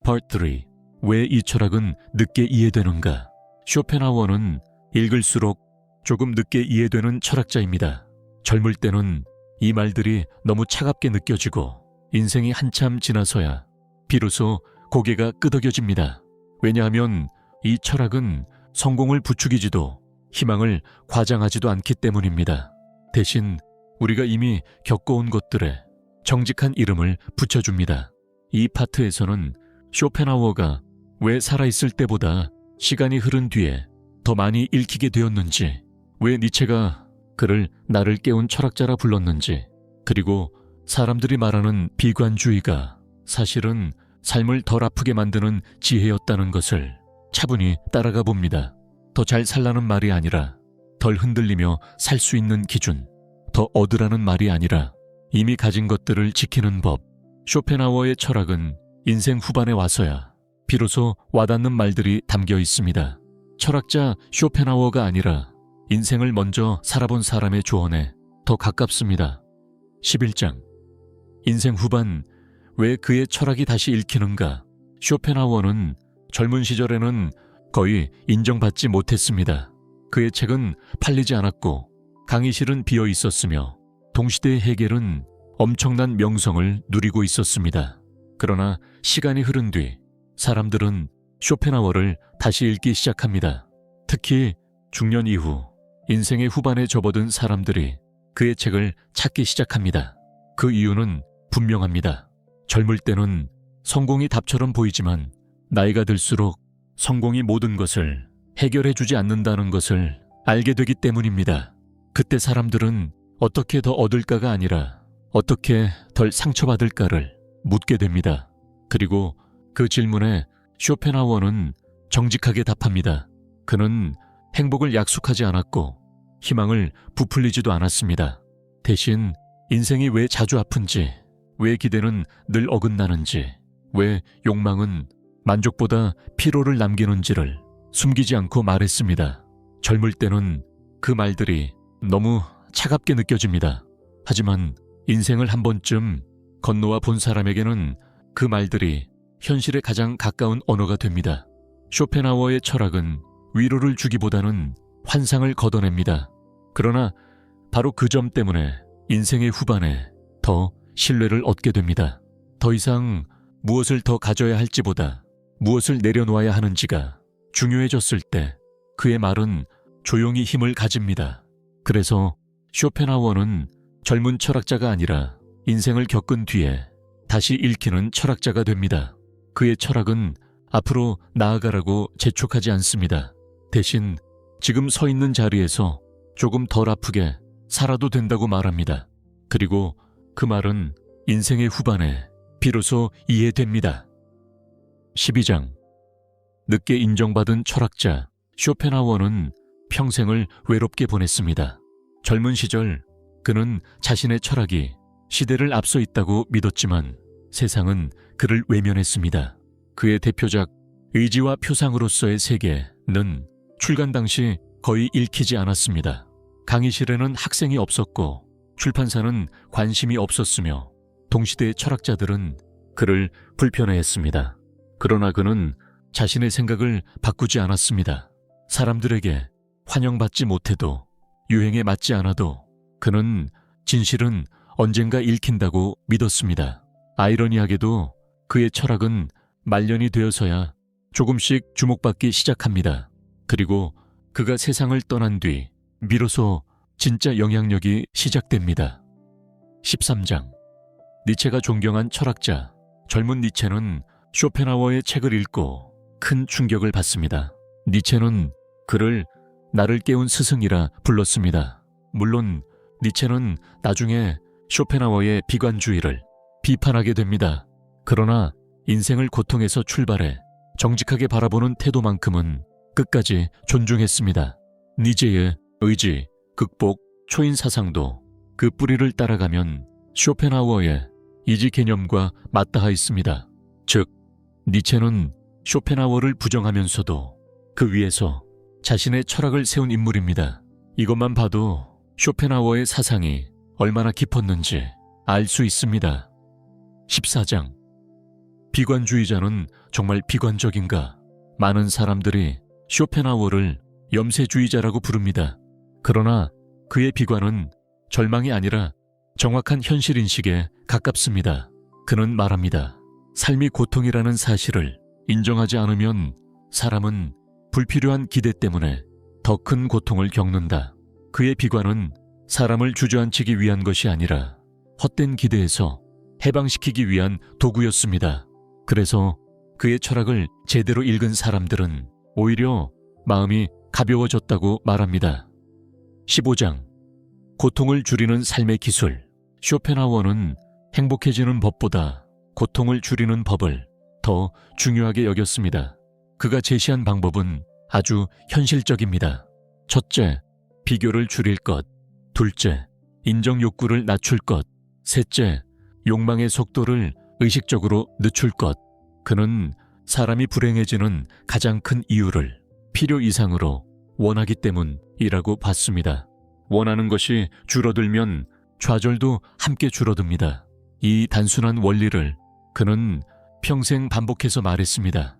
Part 3. 왜 이 철학은 늦게 이해되는가? 쇼펜하우어는 읽을수록 조금 늦게 이해되는 철학자입니다. 젊을 때는 이 말들이 너무 차갑게 느껴지고 인생이 한참 지나서야 비로소 고개가 끄덕여집니다. 왜냐하면 이 철학은 성공을 부추기지도 희망을 과장하지도 않기 때문입니다. 대신 우리가 이미 겪어온 것들에 정직한 이름을 붙여줍니다. 이 파트에서는 쇼펜하우어가 왜 살아있을 때보다 시간이 흐른 뒤에 더 많이 읽히게 되었는지, 왜 니체가 그를 나를 깨운 철학자라 불렀는지, 그리고 사람들이 말하는 비관주의가 사실은 삶을 덜 아프게 만드는 지혜였다는 것을 차분히 따라가 봅니다. 더 잘 살라는 말이 아니라 덜 흔들리며 살 수 있는 기준, 더 얻으라는 말이 아니라 이미 가진 것들을 지키는 법. 쇼펜하우어의 철학은 인생 후반에 와서야 비로소 와닿는 말들이 담겨 있습니다. 철학자 쇼펜하우어가 아니라 인생을 먼저 살아본 사람의 조언에 더 가깝습니다. 11장. 인생 후반, 왜 그의 철학이 다시 읽히는가? 쇼펜하우어는 젊은 시절에는 거의 인정받지 못했습니다. 그의 책은 팔리지 않았고 강의실은 비어 있었으며 동시대의 해겔은 엄청난 명성을 누리고 있었습니다. 그러나 시간이 흐른 뒤 사람들은 쇼펜하우어를 다시 읽기 시작합니다. 특히 중년 이후 인생의 후반에 접어든 사람들이 그의 책을 찾기 시작합니다. 그 이유는 분명합니다. 젊을 때는 성공이 답처럼 보이지만 나이가 들수록 성공이 모든 것을 해결해주지 않는다는 것을 알게 되기 때문입니다. 그때 사람들은 어떻게 더 얻을까가 아니라 어떻게 덜 상처받을까를 묻게 됩니다. 그리고 그 질문에 쇼펜하우어는 정직하게 답합니다. 그는 행복을 약속하지 않았고 희망을 부풀리지도 않았습니다. 대신 인생이 왜 자주 아픈지, 왜 기대는 늘 어긋나는지, 왜 욕망은 만족보다 피로를 남기는지를 숨기지 않고 말했습니다. 젊을 때는 그 말들이 너무 차갑게 느껴집니다. 하지만 인생을 한 번쯤 건너와 본 사람에게는 그 말들이 현실에 가장 가까운 언어가 됩니다. 쇼펜하우어의 철학은 위로를 주기보다는 환상을 걷어냅니다. 그러나 바로 그 점 때문에 인생의 후반에 더 신뢰를 얻게 됩니다. 더 이상 무엇을 더 가져야 할지보다 무엇을 내려놓아야 하는지가 중요해졌을 때 그의 말은 조용히 힘을 가집니다. 그래서 쇼펜하우어는 젊은 철학자가 아니라 인생을 겪은 뒤에 다시 읽히는 철학자가 됩니다. 그의 철학은 앞으로 나아가라고 재촉하지 않습니다. 대신 지금 서 있는 자리에서 조금 덜 아프게 살아도 된다고 말합니다. 그리고 그 말은 인생의 후반에 비로소 이해됩니다. 12장. 늦게 인정받은 철학자 쇼펜하우어는 평생을 외롭게 보냈습니다. 젊은 시절 그는 자신의 철학이 시대를 앞서 있다고 믿었지만 세상은 그를 외면했습니다. 그의 대표작 의지와 표상으로서의 세계는 출간 당시 거의 읽히지 않았습니다. 강의실에는 학생이 없었고 출판사는 관심이 없었으며 동시대의 철학자들은 그를 불편해했습니다. 그러나 그는 자신의 생각을 바꾸지 않았습니다. 사람들에게 환영받지 못해도 유행에 맞지 않아도 그는 진실은 언젠가 읽힌다고 믿었습니다. 아이러니하게도 그의 철학은 말년이 되어서야 조금씩 주목받기 시작합니다. 그리고 그가 세상을 떠난 뒤 비로소 진짜 영향력이 시작됩니다. 13장. 니체가 존경한 철학자. 젊은 니체는 쇼펜하우어의 책을 읽고 큰 충격을 받습니다. 니체는 그를 나를 깨운 스승이라 불렀습니다. 물론 니체는 나중에 쇼펜하우어의 비관주의를 비판하게 됩니다. 그러나 인생을 고통에서 출발해 정직하게 바라보는 태도만큼은 끝까지 존중했습니다. 니체의 의지, 극복, 초인 사상도 그 뿌리를 따라가면 쇼펜하우어의 이지 개념과 맞닿아 있습니다. 즉, 니체는 쇼펜하우어를 부정하면서도 그 위에서 자신의 철학을 세운 인물입니다. 이것만 봐도 쇼펜하우어의 사상이 얼마나 깊었는지 알 수 있습니다. 14장. 비관주의자는 정말 비관적인가? 많은 사람들이 쇼펜하우어를 염세주의자라고 부릅니다. 그러나 그의 비관은 절망이 아니라 정확한 현실인식에 가깝습니다. 그는 말합니다. 삶이 고통이라는 사실을 인정하지 않으면 사람은 불필요한 기대 때문에 더 큰 고통을 겪는다. 그의 비관은 사람을 주저앉히기 위한 것이 아니라 헛된 기대에서 해방시키기 위한 도구였습니다. 그래서 그의 철학을 제대로 읽은 사람들은 오히려 마음이 가벼워졌다고 말합니다. 15장 고통을 줄이는 삶의 기술. 쇼펜하우어는 행복해지는 법보다 고통을 줄이는 법을 더 중요하게 여겼습니다. 그가 제시한 방법은 아주 현실적입니다. 첫째, 비교를 줄일 것. 둘째, 인정 욕구를 낮출 것. 셋째, 욕망의 속도를 의식적으로 늦출 것. 그는 사람이 불행해지는 가장 큰 이유를 필요 이상으로 원하기 때문이라고 봤습니다. 원하는 것이 줄어들면 좌절도 함께 줄어듭니다. 이 단순한 원리를 그는 평생 반복해서 말했습니다.